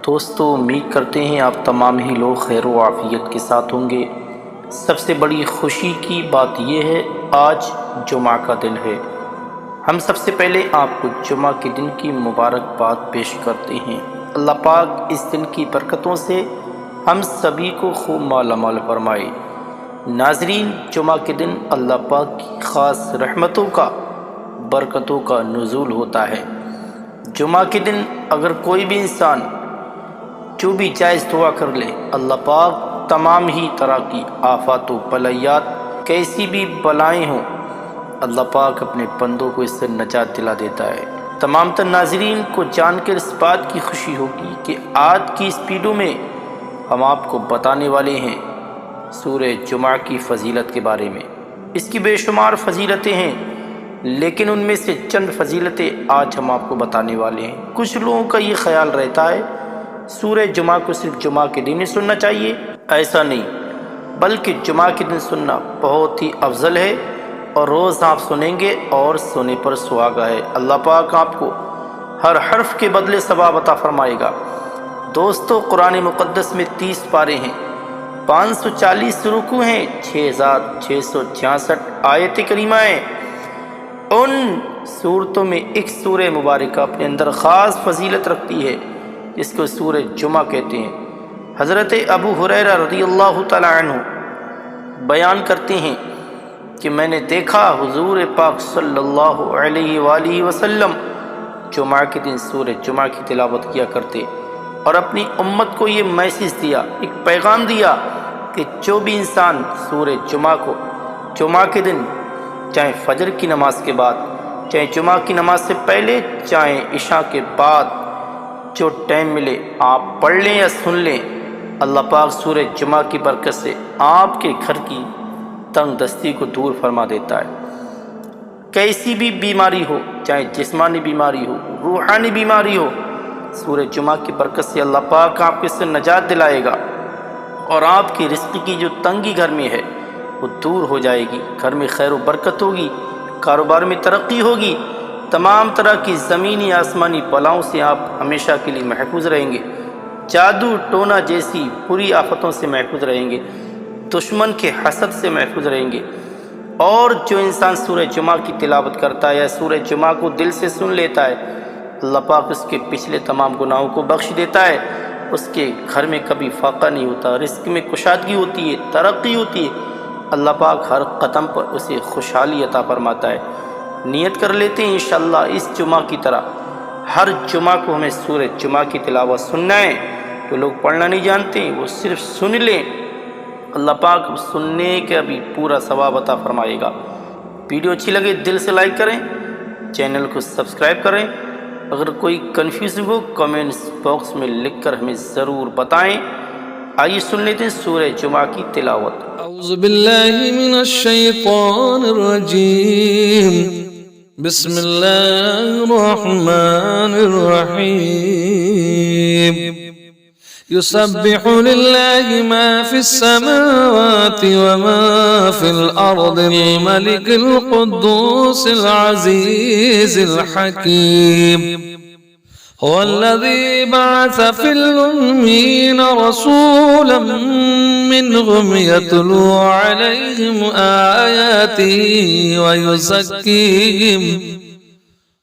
دوستو امید کرتے ہیں آپ تمام ہی لوگ خیر و عافیت کے ساتھ ہوں گے۔ سب سے بڑی خوشی کی بات یہ ہے آج جمعہ کا دن ہے۔ ہم سب سے پہلے آپ کو جمعہ کے دن کی مبارکباد پیش کرتے ہیں۔ اللہ پاک اس دن کی برکتوں سے ہم سبھی کو خوب مالا مال فرمائے۔ ناظرین، جمعہ کے دن اللہ پاک کی خاص رحمتوں کا، برکتوں کا نزول ہوتا ہے۔ جمعہ کے دن اگر کوئی بھی انسان جو بھی جائز دعا کر لے، اللہ پاک تمام ہی طرح کی آفات و بلیات، کیسی بھی بلائیں ہوں، اللہ پاک اپنے بندوں کو اس سے نجات دلا دیتا ہے۔ تمام تر ناظرین کو جان کر اس بات کی خوشی ہوگی کہ آج کی اس ویڈیو میں ہم آپ کو بتانے والے ہیں سورہ جمعہ کی فضیلت کے بارے میں۔ اس کی بے شمار فضیلتیں ہیں، لیکن ان میں سے چند فضیلتیں آج ہم آپ کو بتانے والے ہیں۔ کچھ لوگوں کا یہ خیال رہتا ہے سورہ جمعہ کو صرف جمعہ کے دن ہی سننا چاہیے، ایسا نہیں، بلکہ جمعہ کے دن سننا بہت ہی افضل ہے، اور روز آپ سنیں گے اور سونے پر سہاگا ہے۔ اللہ پاک آپ کو ہر حرف کے بدلے ثواب عطا فرمائے گا۔ دوستو، قرآن مقدس میں 30 پارے ہیں، 540 رکوع ہیں، 6666 آیت کریمہ ہیں۔ ان صورتوں میں ایک سورہ مبارکہ اپنے اندر خاص فضیلت رکھتی ہے، جس کو سورہ جمعہ کہتے ہیں۔ حضرت ابو ہریرہ رضی اللہ تعالی عنہ بیان کرتے ہیں کہ میں نے دیکھا حضور پاک صلی اللہ علیہ وآلہ وسلم جمعہ کے دن سورہ جمعہ کی تلاوت کیا کرتے، اور اپنی امت کو یہ میسج دیا، ایک پیغام دیا کہ جو بھی انسان سورہ جمعہ کو جمعہ کے دن، چاہے فجر کی نماز کے بعد، چاہے جمعہ کی نماز سے پہلے، چاہے عشاء کے بعد، جو ٹائم ملے آپ پڑھ لیں یا سن لیں، اللہ پاک سورہ جمعہ کی برکت سے آپ کے گھر کی تنگ دستی کو دور فرما دیتا ہے۔ کیسی بھی بیماری ہو، چاہے جسمانی بیماری ہو، روحانی بیماری ہو، سورہ جمعہ کی برکت سے اللہ پاک آپ کے سے نجات دلائے گا، اور آپ کی رزق کی جو تنگی گھر میں ہے وہ دور ہو جائے گی، گھر میں خیر و برکت ہوگی، کاروبار میں ترقی ہوگی، تمام طرح کی زمینی آسمانی بلاؤں سے آپ ہمیشہ کے لیے محفوظ رہیں گے، جادو ٹونا جیسی بری آفتوں سے محفوظ رہیں گے، دشمن کے حسد سے محفوظ رہیں گے۔ اور جو انسان سورہ جمعہ کی تلاوت کرتا ہے یا سورہ جمعہ کو دل سے سن لیتا ہے، اللہ پاک اس کے پچھلے تمام گناہوں کو بخش دیتا ہے، اس کے گھر میں کبھی فاقہ نہیں ہوتا، رزق میں کشادگی ہوتی ہے، ترقی ہوتی ہے، اللہ پاک ہر قدم پر اسے خوشحالی عطا فرماتا ہے۔ نیت کر لیتے ہیں انشاءاللہ اس جمعہ کی طرح ہر جمعہ کو ہمیں سورہ جمعہ کی تلاوت سننا ہے۔ جو لوگ پڑھنا نہیں جانتے وہ صرف سن لیں، اللہ پاک سننے کا بھی پورا ثواب عطا فرمائے گا۔ ویڈیو اچھی لگے دل سے لائک کریں، چینل کو سبسکرائب کریں، اگر کوئی کنفیوژن ہو کمنٹس باکس میں لکھ کر ہمیں ضرور بتائیں۔ آئیے سن لیتے ہیں سورہ جمعہ کی تلاوت۔ اعوذ باللہ من الشیطان الرجیم، بسم اللہ الرحمن الرحیم۔ یسبح للہ ما فی السماوات وما فی الارض الملک القدوس العزیز الحکیم۔ هو الذي بعث في الأمين رسولا منهم يتلو عليهم آياته ويزكيهم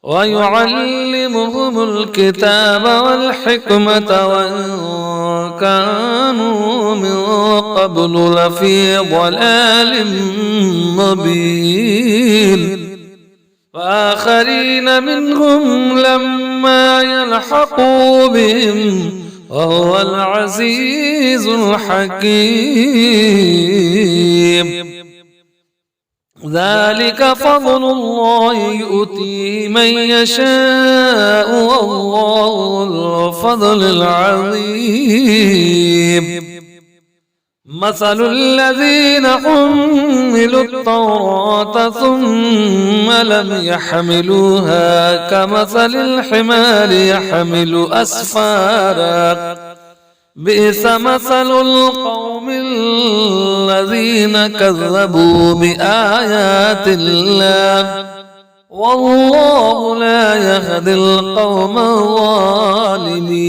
ويعلمهم الكتاب والحكمة وإن كانوا من قبل لفي ضلال مبين، وآخرين منهم لما يلحقوا بهم وهو العزيز الحكيم۔ ذلك فضل الله يؤتيه من يشاء والله ذو الفضل العظيم۔ مثل الذين حملوا التوراة ثم لم يحملوها كمثل الحمار يحمل أسفارا، بئس مثل القوم الذين كذبوا بآيات الله، والله لا يهدي القوم الظالمين۔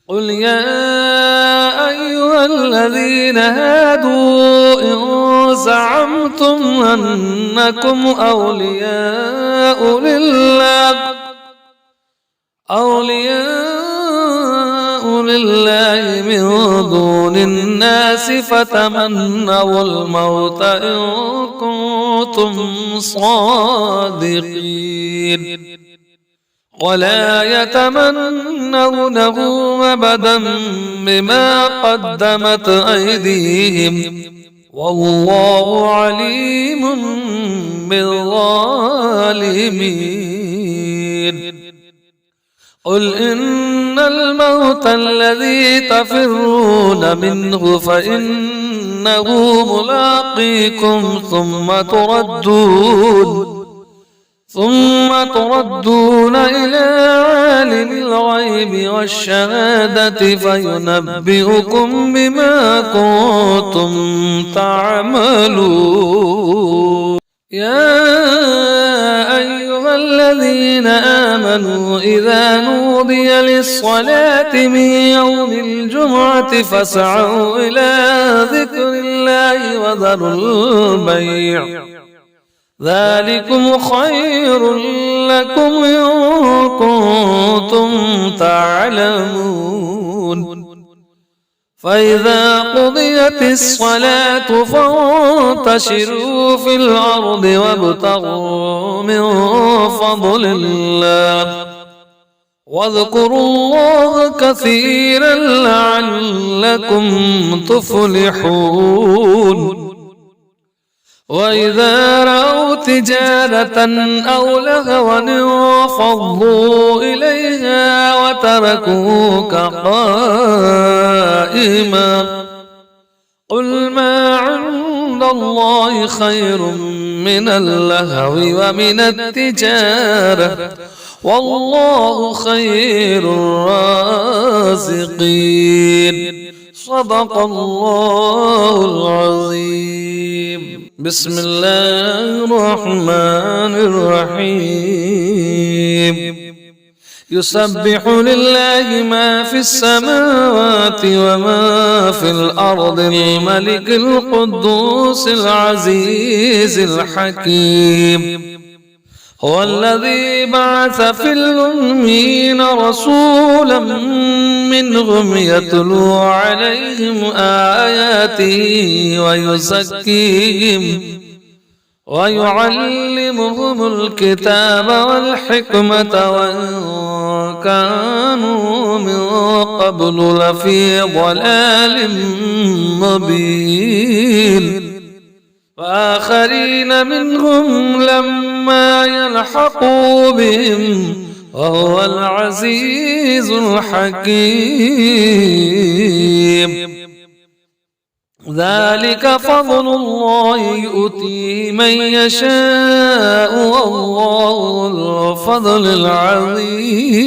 قل يا أيها الذين هادوا إن زعمتم أنكم أولياء لله من دون الناس فتمنوا الموت إن كنتم صادقين ولا يتمنونه أبدا بما قدمت أيديهم والله عليم بالظالمين قل إن الموت الذي تفرون منه فإنه ملاقيكم ثم تردون إلى عالم الغيب والشهادة فينبئكم بما كنتم تعملون يا أيها الذين آمنوا إذا نودي للصلاة من يوم الجمعة فاسعوا إلى ذكر الله وذروا البيع ذلكم خير لكم إن كنتم تعلمون فإذا قضيت الصلاة فانتشروا في الأرض وابتغوا من فضل الله واذكروا الله كثيرا لعلكم تفلحون وإذا رأوا تجارة أو لهوا انفضوا إليها وتركوك قائما قل ما عند الله خير من اللهو ومن التجارة والله خير الرازقين صدق الله العظيم بسم الله الرحمن الرحيم يسبح لله ما في السماوات وما في الأرض الملك القدوس العزيز الحكيم هو الذي بعث في الأمين رسولا منهم يتلو عليهم آياته ويزكيهم ويعلمهم الكتاب والحكمة وإن كانوا من قبل لفي ضلال مبين وآخرين منهم لما يلحقوا بهم وهو العزيز الحكيم ذلك فضل الله يؤتيه من يشاء والله ذو الفضل العظيم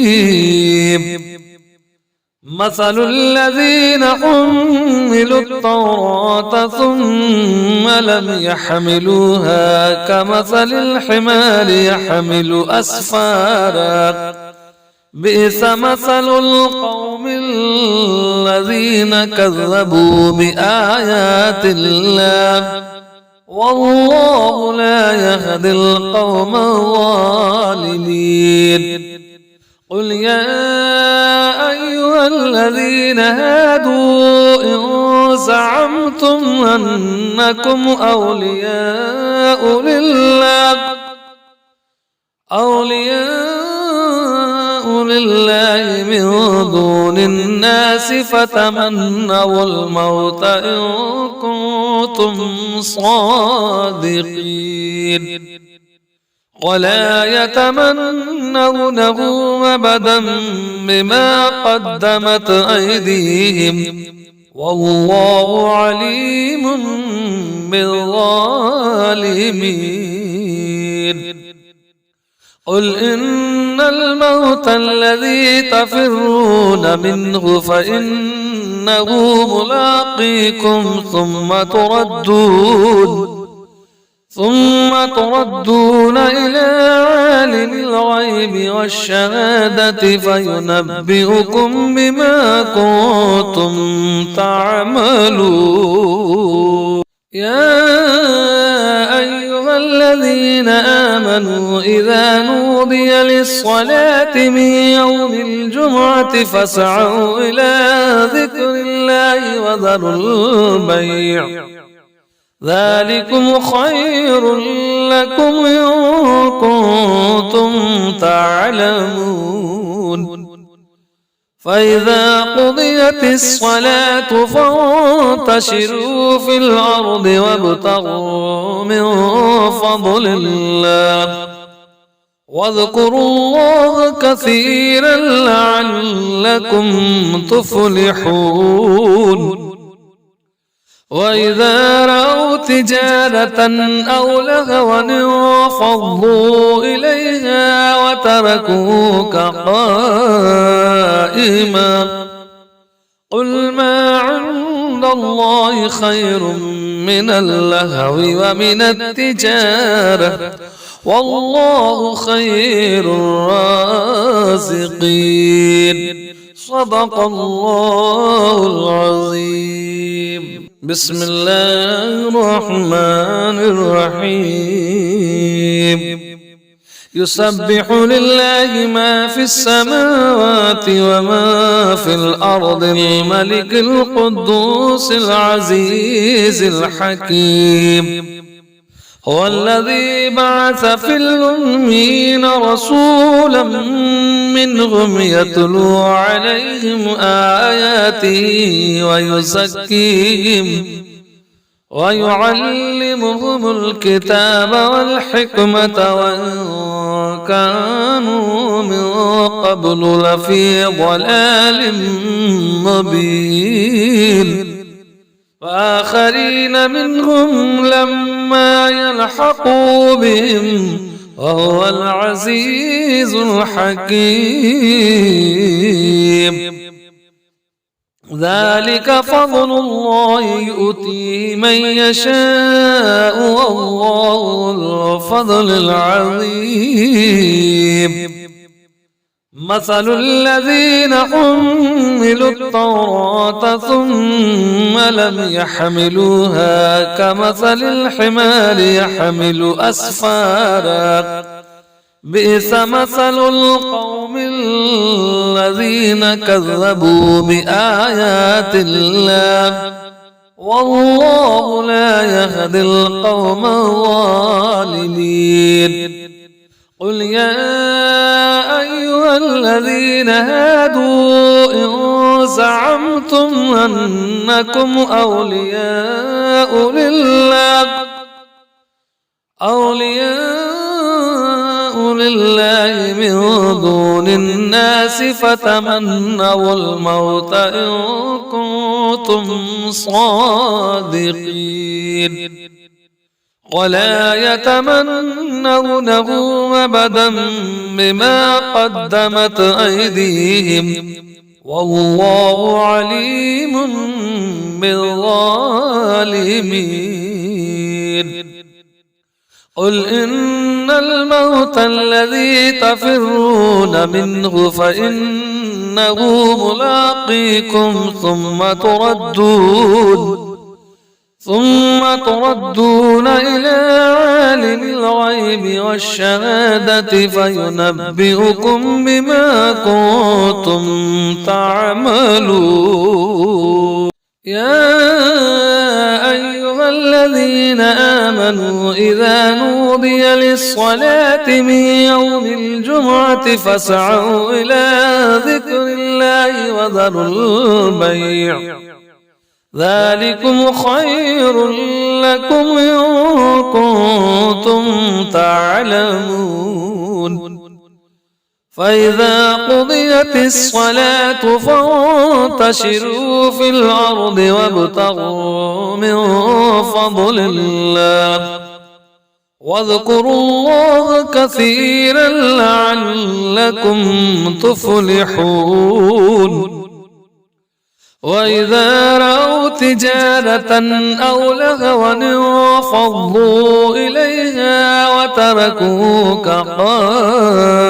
مثل الذين حملوا التوراة ثم لم يحملوها كمثل الحمار يحمل أسفارا بئس مثل القوم الذين كذبوا بآيات الله والله لا يهدي القوم الظالمين قل يا أيها الذين هادوا إن زعمتم أنكم أولياء لله من دون الناس فتمنوا الموت إن كنتم صادقين ولا يتمنونه أبدا بما قدمت أيديهم والله عليم بالظالمين قل إن الموت الذي تفرون منه فإنه ملاقيكم ثم تردون إلى عالم الغيب والشهادة فينبئكم بما كنتم تعملون. يا أيها الذين آمنوا إذا نودي للصلاة من يوم الجمعة فاسعوا إلى ذكر الله وذروا البيع ذلكم خير لكم إن كنتم تعلمون. فإذا قضيت الصلاة فانتشروا في الأرض وابتغوا من فضل الله واذكروا الله كثيرا لعلكم تفلحون. وإذا رأوا تجارة أو لهوا انفضوا إليها وتركوك قائما قل ما عند الله خير من اللهو ومن التجارة والله خير الرازقين. صدق الله العظيم. بسم الله الرحمن الرحيم. يسبح لله ما في السماوات وما في الأرض الملك القدوس العزيز الحكيم. هو الذي بعث في الأمين رسولا منهم يتلو عليهم آياته ويزكيهم ويعلمهم الكتاب والحكمة وإن كانوا من قبل لفي ضلال مبين. وآخرين منهم لما يلحقوا بهم وهو العزيز الحكيم. ذلك فضل الله يؤتيه من يشاء والله ذو الفضل العظيم. مثل الذين حملوا التوراة ثم لم يحملوها كمثل الحمار يحمل أسفارا بئس مثل القوم الذين كذبوا بآيات الله والله لا يهدي القوم الظالمين. قل يا أيها الذين هادوا إن زعمتم أنكم أولياء لله من دون الناس فتمنوا الموت إن كنتم صادقين ولا يتمنونه أبدا بما قدمت أيديهم والله عليم بالظالمين. قل إن الموت الذي تفرون منه فإنه ملاقيكم ثم تردون إلى عالم الغيب والشهادة فينبئكم بما كنتم تعملون. يا أيها الذين آمنوا إذا نودي للصلاة من يوم الجمعة فاسعوا إلى ذكر الله وذروا البيع ذلكم خير لكم إن كنتم تعلمون. فإذا قضيت الصلاة فانتشروا في الأرض وابتغوا من فضل الله واذكروا الله كثيرا لعلكم تفلحون. وإذا رأوا تجارة أو لهوا انفضوا إليها وتركوك قائما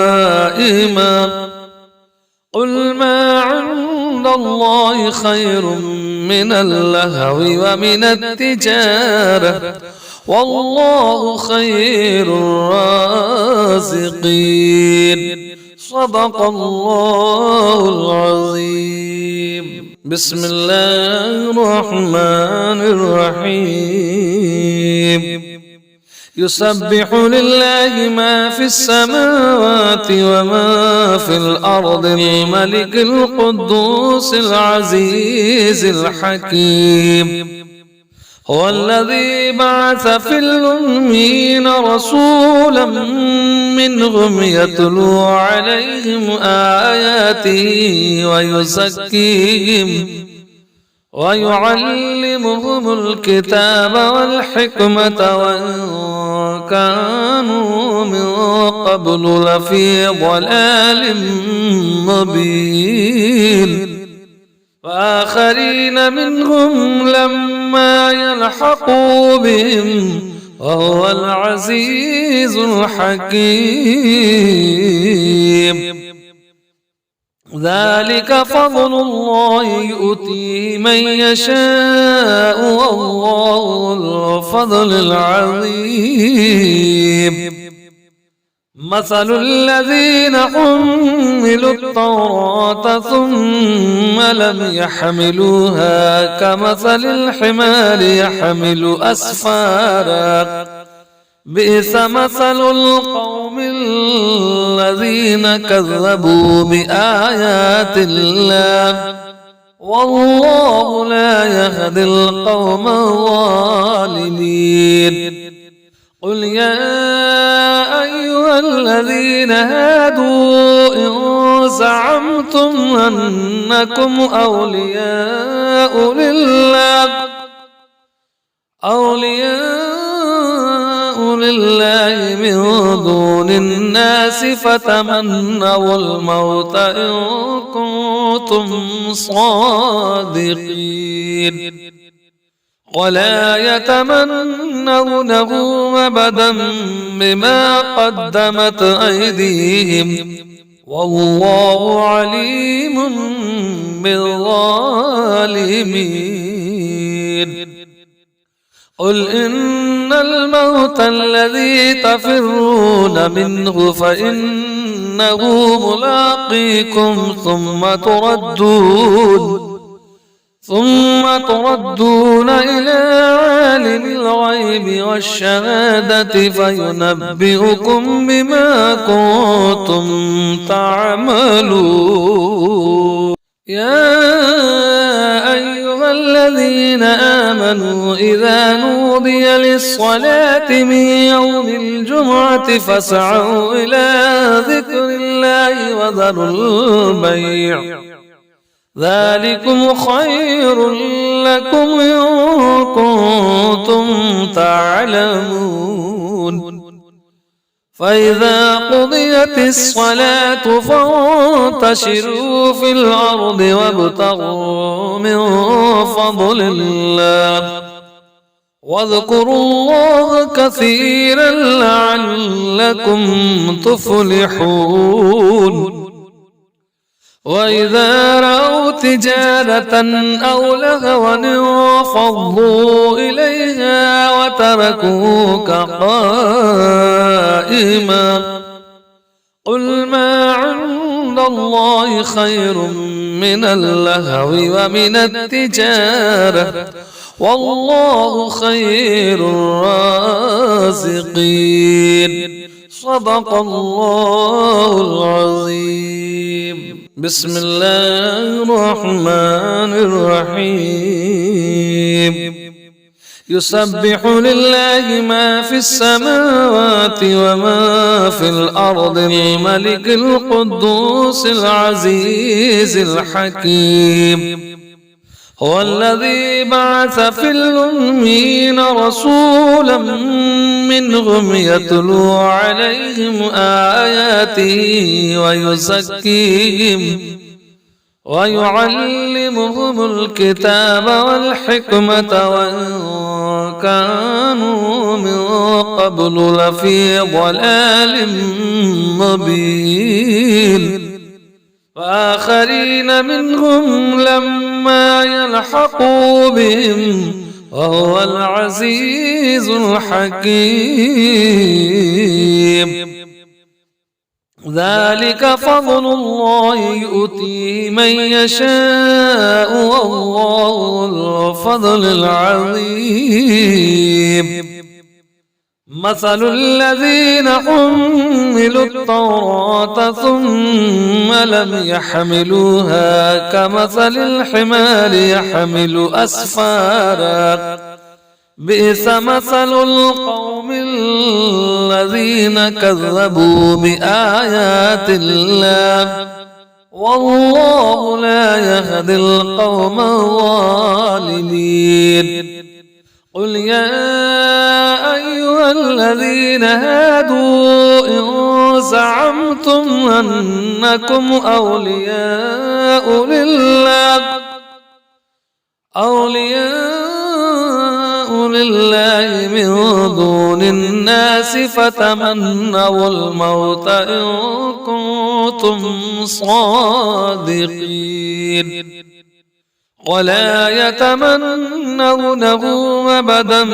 قل ما عند الله خير من اللهو ومن التجارة والله خير الرازقين صدق الله العظيم. بسم الله الرحمن الرحيم. يسبح لله ما في السماوات وما في الأرض الملك القدوس العزيز الحكيم هو الذي بعث في الأمين رسولا منهم يتلو عليهم آياته ويزكيهم ويعلمهم الكتاب والحكمة وإن كانوا من قبل لفي ضلال مبين وآخرين منهم لما يلحقوا بهم وهو العزيز الحكيم. ذلك فضل الله يؤتيه من يشاء والله ذو الفضل العظيم. مثل الذين حملوا التوراة ثم لم يحملوها كمثل الحمار يحمل أسفارا بئس مثل القوم الذين كذبوا بآيات الله والله لا يهدي القوم الظالمين. قل يا أيها الذين هادوا إن زعمتم أنكم أولياء لله من دون الناس فتمنوا الموت إن كنتم صادقين ولا يتمنونه أبدا بما قدمت أيديهم والله عليم بالظالمين. قل إن الموت الذي تفرون منه فإنه ملاقيكم ثم تردون إلى عالم الغيب والشهادة فينبئكم بما كنتم تعملون. يا أيها الذين آمنوا إذا نودي للصلاة من يوم الجمعة فاسعوا إلى ذكر الله وذروا البيع ذلكم خير لكم إن كنتم تعلمون. فإذا قضيت الصلاة فانتشروا في الأرض وابتغوا من فضل الله واذكروا الله كثيرا لعلكم تفلحون. وإذا رأوا تجارة أو لهوا انفضوا إليها وتركوك قائما قل ما عند الله خير من اللهو ومن التجارة والله خير الرازقين صدق الله العظيم. بسم الله الرحمن الرحيم. يسبح لله ما في السماوات وما في الأرض الملك القدوس العزيز الحكيم هو الذي بعث في الأمين رسولا منهم يتلو عليهم آياته ويعلمهم الكتاب والحكمة وإن كانوا من قبل لفي ضلال مبين وآخرين منهم لما يلحقوا بهم وهو العزيز الحكيم ذلك فضل الله يؤتيه من يشاء والله ذو الفضل العظيم مثل الذين حملوا التوراة ثم لم يحملوها كمثل الحمار يحمل أسفارا بئس مثل القوم الذين كذبوا بآيات الله والله لا يهدي القوم الظالمين قل يا أيها الذين هادوا إن زعمتم أنكم أولياء لله من دون الناس فتمنوا الموت إن كنتم صادقين ولا يتمنونه أبدا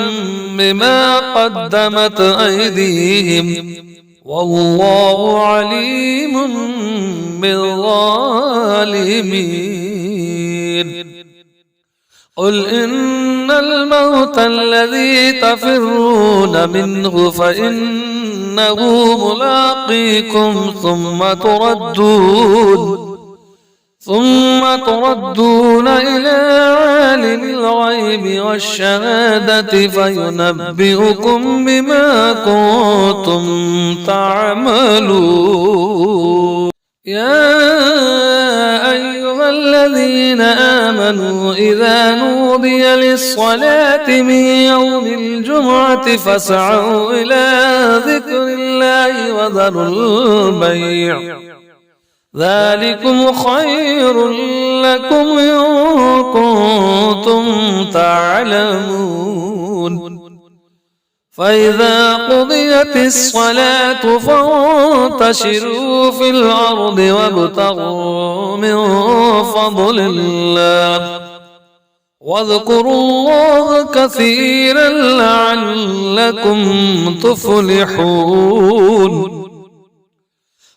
بما قدمت أيديهم والله عليم بالظالمين قل إن الموت الذي تفرون منه فإنه ملاقيكم ثم تردون إلى عالم الغيب والشهادة فينبئكم بما كنتم تعملون يا أيها الذين آمنوا إذا نودي للصلاة من يوم الجمعة فاسعوا إلى ذكر الله وذروا البيع ذلكم خير لكم إن كنتم تعلمون فإذا قضيت الصلاة فانتشروا في الأرض وابتغوا من فضل الله واذكروا الله كثيرا لعلكم تفلحون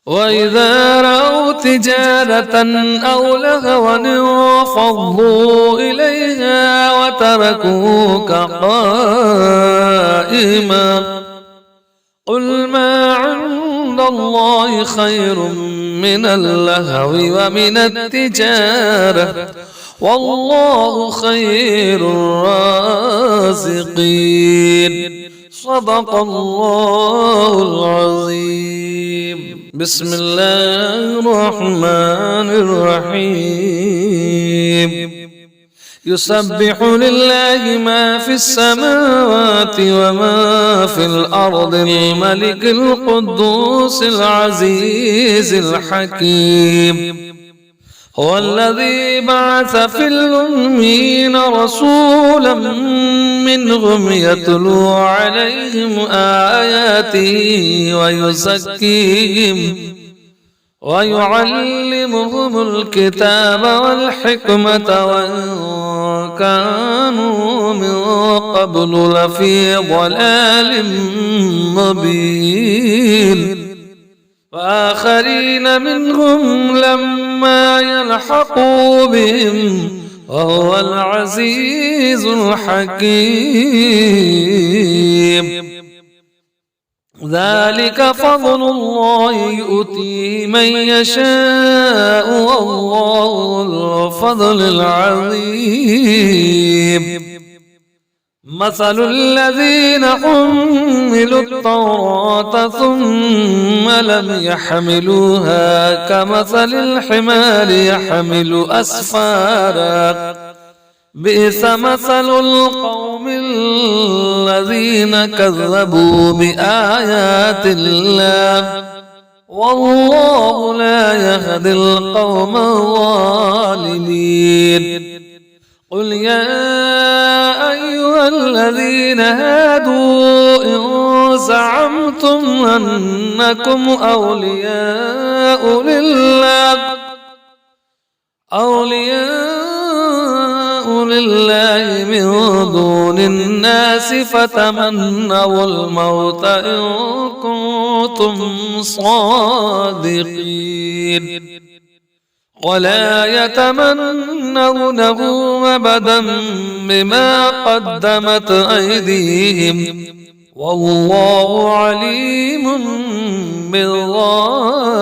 وإذا رأوا تجارة أو لهوا انفضوا إليها وتركوك قائما قل ما عند الله خير من اللهو ومن التجارة والله خير الرازقين صدق الله العظيم بسم الله الرحمن الرحيم يسبح لله ما في السماوات وما في الأرض الملك القدوس العزيز الحكيم هو الذي بعث في الأمين رسولا منهم يتلو عليهم آياته ويزكيهم ويعلمهم الكتاب والحكمة وإن كانوا من قبل لفي ضلال مبين وآخرين منهم لما يلحقوا بهم وهو العزيز الحكيم ذلك فضل الله يؤتيه من يشاء والله ذو الفضل العظيم مثل الذين حملوا التوراة ثم لم يحملوها كمثل الحمار يحمل أسفارا بئس مثل القوم الذين كذبوا بآيات الله والله لا يهدي القوم الظالمين. قل يا أيها الذين هادوا إن زعمتم أنكم أولياء لله من دون الناس فتمنوا الموت إن كنتم صادقين ولا يتمنونه أبدا بما قدمت أيديهم والله عليم بالظالمين.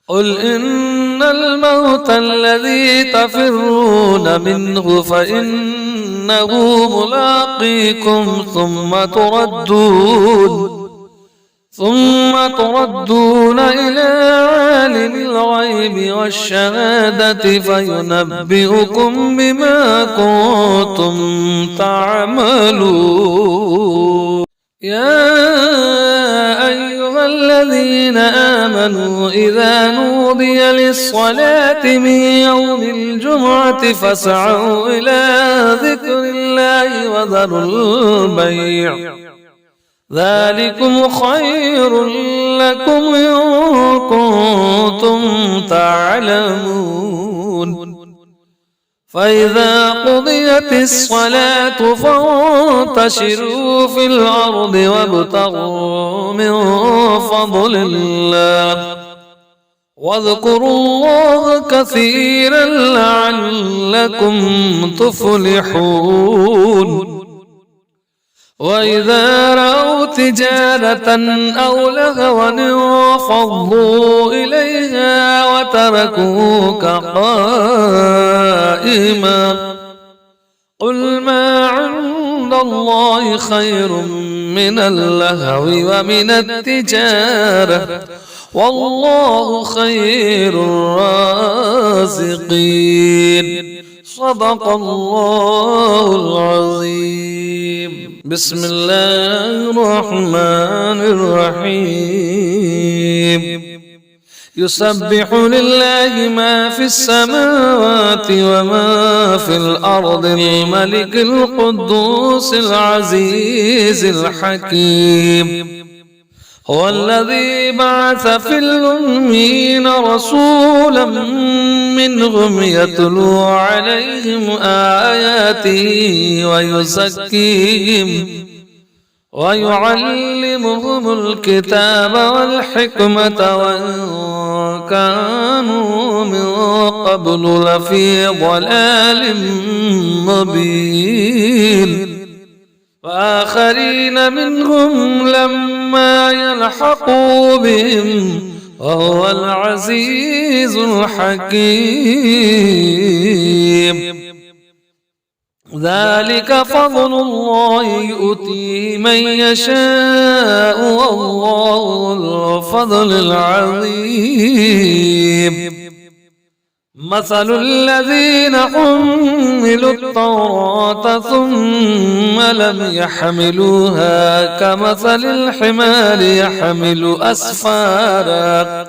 قل إن الموت الذي تفرون منه فإنه ملاقيكم ثم تردون إلى عالم الغيب والشهادة فينبئكم بما كنتم تعملون. يا أيها الذين آمنوا إذا نودي للصلاة من يوم الجمعة فاسعوا إلى ذكر الله وذروا البيع ذلكم خير لكم إن كنتم تعلمون. فإذا قضيت الصلاة فانتشروا في الأرض وابتغوا من فضل الله واذكروا الله كثيرا لعلكم تفلحون. وإذا رأوا تجارة أو لهوا انفضوا إليها وتركوك قائما قل ما عند الله خير من اللهو ومن التجارة والله خير الرازقين. صدق الله العظيم. بسم الله الرحمن الرحيم. يسبح لله ما في السماوات وما في الأرض الملك القدوس العزيز الحكيم. هو الذي بعث في الأمين رسولا منهم يتلو عليهم آياته ويزكيهم ويعلمهم الكتاب والحكمة وإن كانوا من قبل لفي ضلال مبين. وآخرين منهم لما يلحقوا بهم وهو العزيز الحكيم. ذلك فضل الله يؤتيه من يشاء والله ذو الفضل العظيم. مثل الذين حملوا التوراة ثم لم يحملوها كمثل الحمار يحمل أسفارا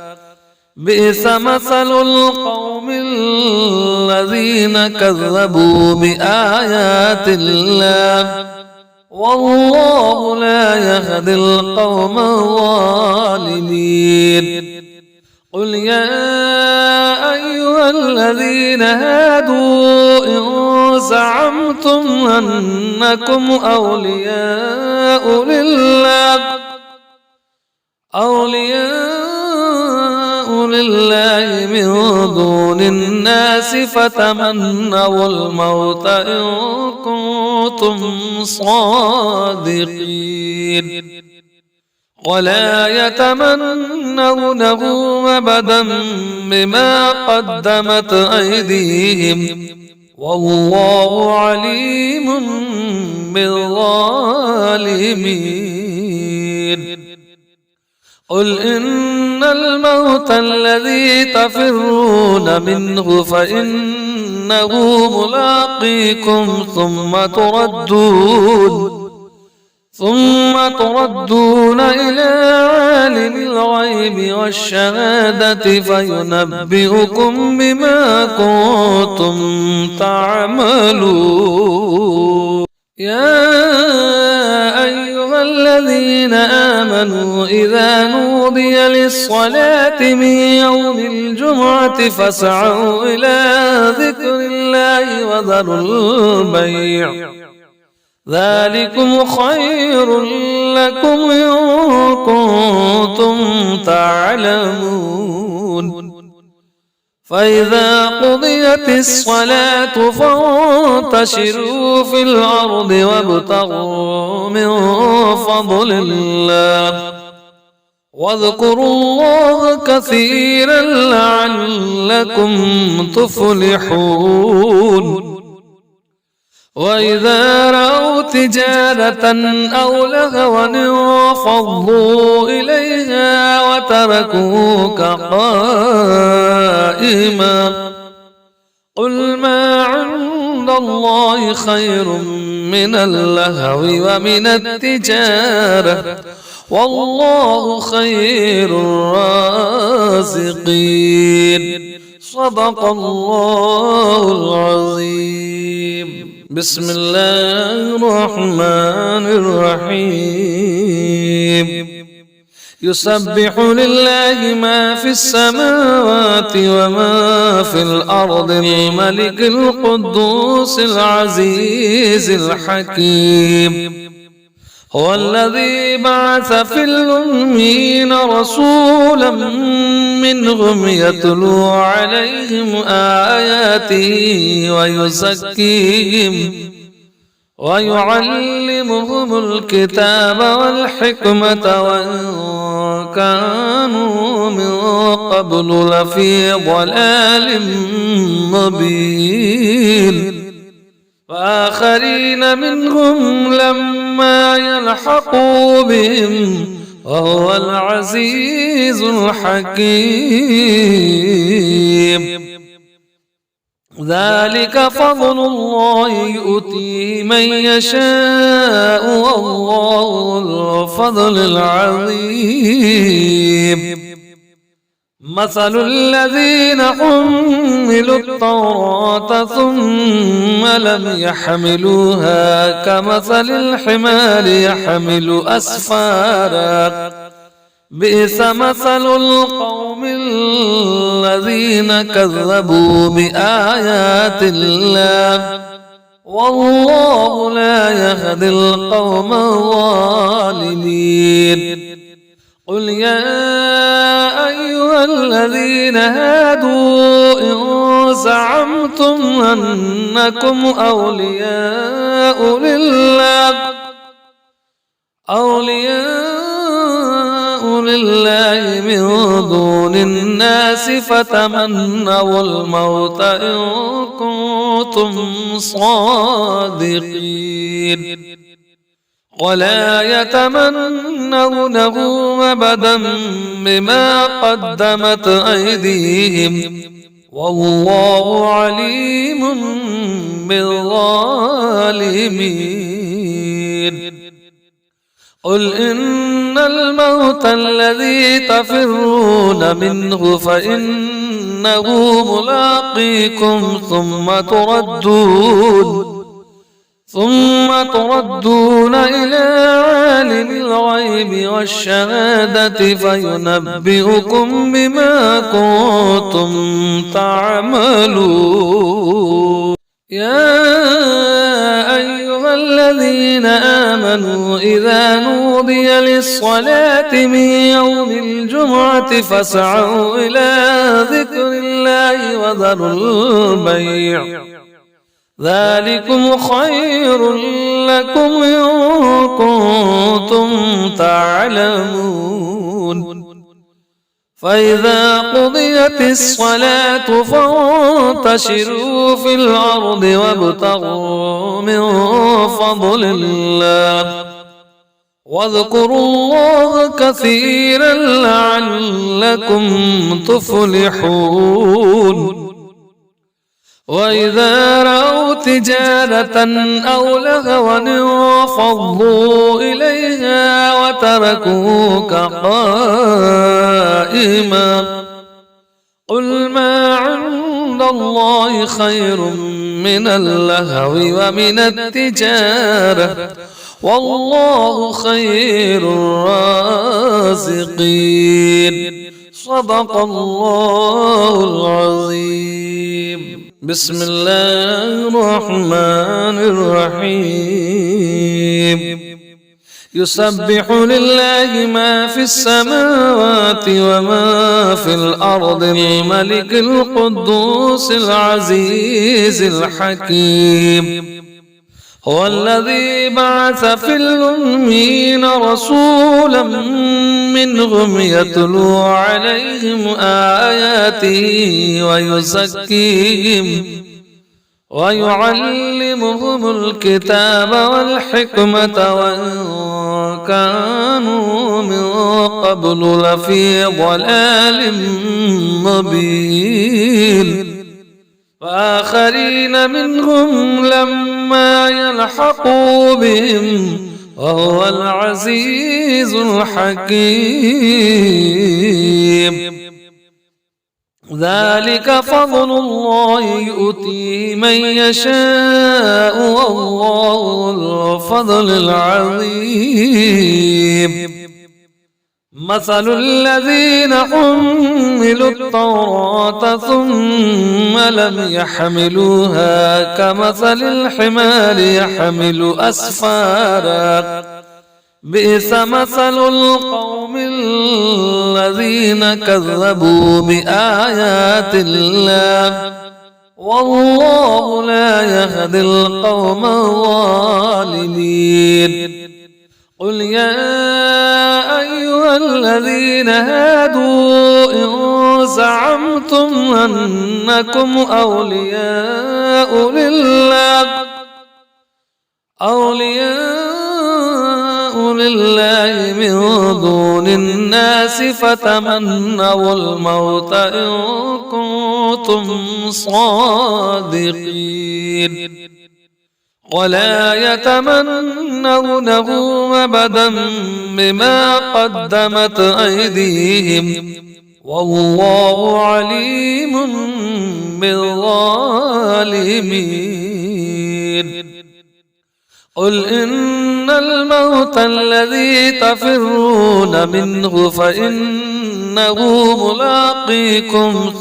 بئس مثل القوم الذين كذبوا بآيات الله والله لا يهدي القوم الظالمين. قل يا أيها الذين هادوا إن زعمتم أنكم أولياء لله من دون الناس فتمنوا الموت إن كنتم صادقين ولا يتمنونه أبدا بما قدمت أيديهم والله عليم بالظالمين. قل إن الموت الذي تفرون منه فإنه ملاقيكم ثم تردون إلى عالم الغيب والشهادة فينبئكم بما كنتم تعملون. يا أيها الذين آمنوا إذا نودي للصلاة من يوم الجمعة فاسعوا إلى ذكر الله وذروا البيع ذلكم خير لكم إن كنتم تعلمون. فإذا قضيت الصلاة فانتشروا في الأرض وابتغوا من فضل الله واذكروا الله كثيرا لعلكم تفلحون. وإذا رأوا تجارة أو لهوا انفضوا إليها وتركوك قائما قل ما عند الله خير من اللهو ومن التجارة والله خير الرازقين. صدق الله العظيم. بسم الله الرحمن الرحيم. يسبح لله ما في السماوات وما في الأرض الملك القدوس العزيز الحكيم. هو الذي بعث في الأمين رسولا منهم يتلو عليهم آياته ويزكيهم ويعلمهم الكتاب والحكمة وإن كانوا من قبل لفي ضلال مبين. وآخرين منهم لما يلحقوا بهم وهو العزيز الحكيم. ذلك فضل الله يؤتي من يشاء والله ذو الفضل العظيم. مثل الذين حملوا التوراة ثم لم يحملوها كمثل الحمار يحمل أسفارا بئس مثل القوم الذين كذبوا بآيات الله والله لا يهدي القوم الظالمين. قل يا أيها الذين هادوا إن زعمتم أنكم أولياء لله من دون الناس فتمنوا الموت إن كنتم صادقين ولا يتمنونه أبدا بما قدمت أيديهم والله عليم بالظالمين. قل إن الموت الذي تفرون منه فإنه ملاقيكم ثم تردون إلى عالم الغيب والشهادة فينبئكم بما كنتم تعملون. يا أيها الذين آمنوا إذا نودي للصلاة من يوم الجمعة فاسعوا إلى ذكر الله وذروا البيع ذلكم خير لكم إن كنتم تعلمون. فإذا قضيت الصلاة فانتشروا في الأرض وابتغوا من فضل الله واذكروا الله كثيرا لعلكم تفلحون. وإذا رأوا تجارة أو لهوا انفضوا إليها وتركوك قائما قل ما عند الله خير من اللهو ومن التجارة والله خير الرازقين صدق الله العظيم. بسم الله الرحمن الرحيم. يسبح لله ما في السماوات وما في الأرض الملك القدوس العزيز الحكيم هو الذي بعث في الأمين رسولا منهم يتلو عليهم آياته ويزكيهم ويعلمهم الكتاب والحكمة وإن كانوا من قبل لفي ضلال مبين وآخرين منهم لما يلحقوا بهم وهو العزيز الحكيم. ذلك فضل الله يؤتي من يشاء والله الفضل العظيم. مثل الذين حملوا التوراة ثم لم يحملوها كمثل الحمار يحمل أسفارا بئس مثل القوم الذين كذبوا بآيات الله والله لا يهدي القوم الظالمين. قل يا أيها الذين هادوا إن زعمتم أنكم أولياء لله من دون الناس فتمنوا الموت إن كنتم صادقين ولا يتمنونه أبدا بما قدمت أيديهم والله عليم بالظالمين. قل إن الموت الذي تفرون منه فإنه ملاقيكم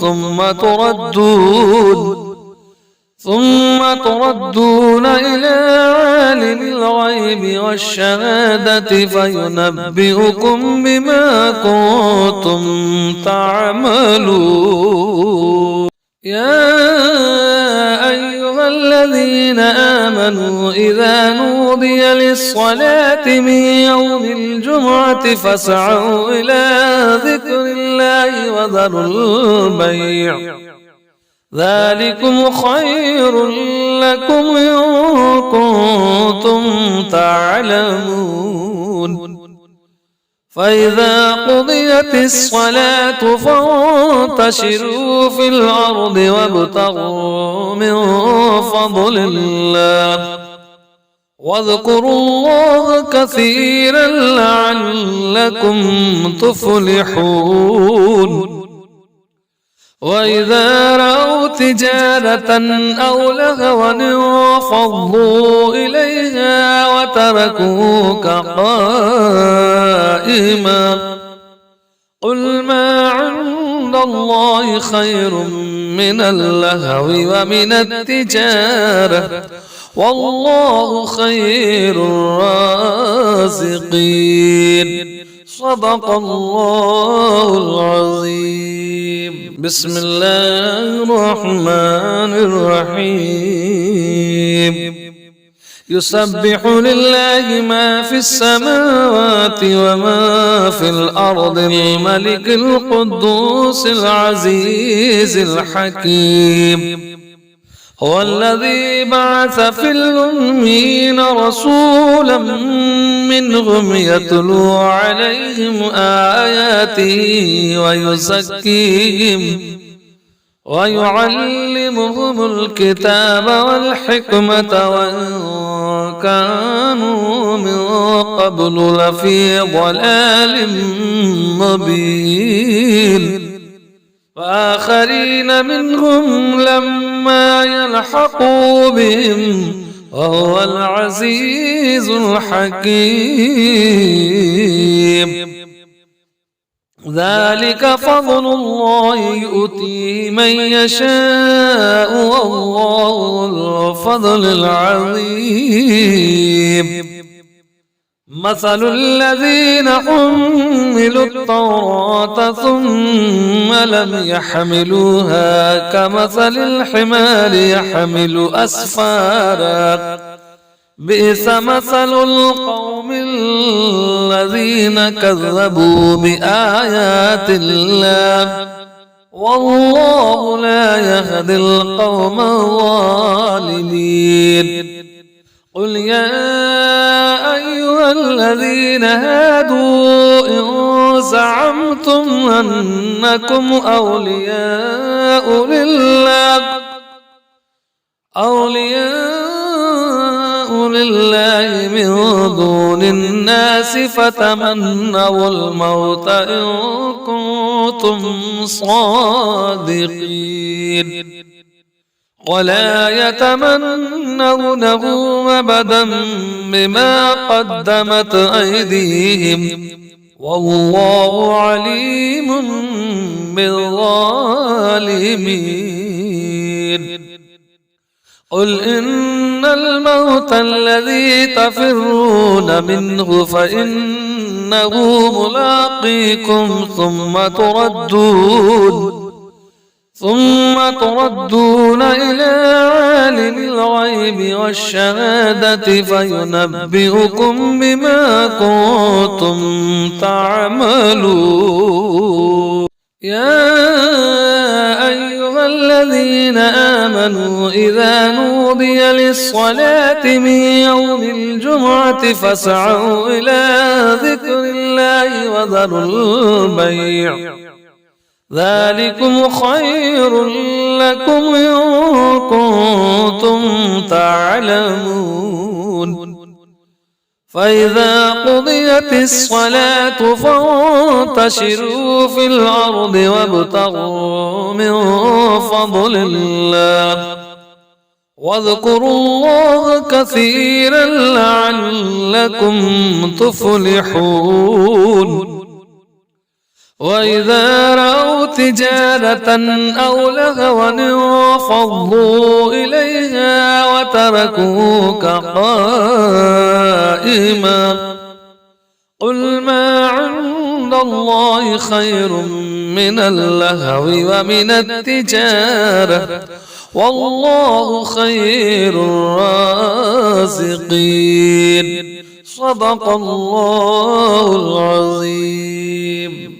ثم تردون إلى عالم الغيب والشهادة فينبئكم بما كنتم تعملون. يا أيها الذين آمنوا إذا نودي للصلاة من يوم الجمعة فاسعوا إلى ذكر الله وذروا البيع ذلكم خير لكم إن كنتم تعلمون. فإذا قضيت الصلاة فانتشروا في الأرض وابتغوا من فضل الله واذكروا الله كثيرا لعلكم تفلحون. وإذا رأوا تجارة أو لهوا انفضوا إليها وتركوك قائما قل ما عند الله خير من اللهو ومن التجارة والله خير الرازقين صدق الله العظيم. بسم الله الرحمن الرحيم. يسبح لله ما في السماوات وما في الأرض الملك القدوس العزيز الحكيم هو الذي بعث في الأمين رسولا منهم يتلو عليهم آياته ويعلمهم الكتاب والحكمة وإن كانوا من قبل لفي ضلال مبين وآخرين منهم لما يلحقوا بهم وهو العزيز الحكيم ذلك فضل الله يؤتيه من يشاء والله ذو الفضل العظيم مثل الذين حملوا التوراة ثم لم يحملوها كمثل الحمار يحمل أسفارا بئس مثل القوم الذين كذبوا بآيات الله والله لا يهدي القوم الظالمين قل يا أيها الذين هادوا إن زعمتم أنكم أولياء لله من دون الناس فتمنوا الموت إن كنتم صادقين ولا يتمنونه أبدا بما قدمت أيديهم والله عليم بالظالمين قل إن الموت الذي تفرون منه فإنه ملاقيكم ثم تردون إلى عالم الغيب والشهادة فينبئكم بما كنتم تعملون يا أيها الذين آمنوا إذا نودي للصلاة من يوم الجمعة فاسعوا إلى ذكر الله وذروا البيع ذلكم خير لكم إن كنتم تعلمون فإذا قضيت الصلاة فانتشروا في الأرض وابتغوا من فضل الله واذكروا الله كثيرا لعلكم تفلحون وإذا رأوا تجارة أو لهوا انفضوا إليها وتركوك قائما قل ما عند الله خير من اللهو ومن التجارة والله خير الرازقين صدق الله العظيم.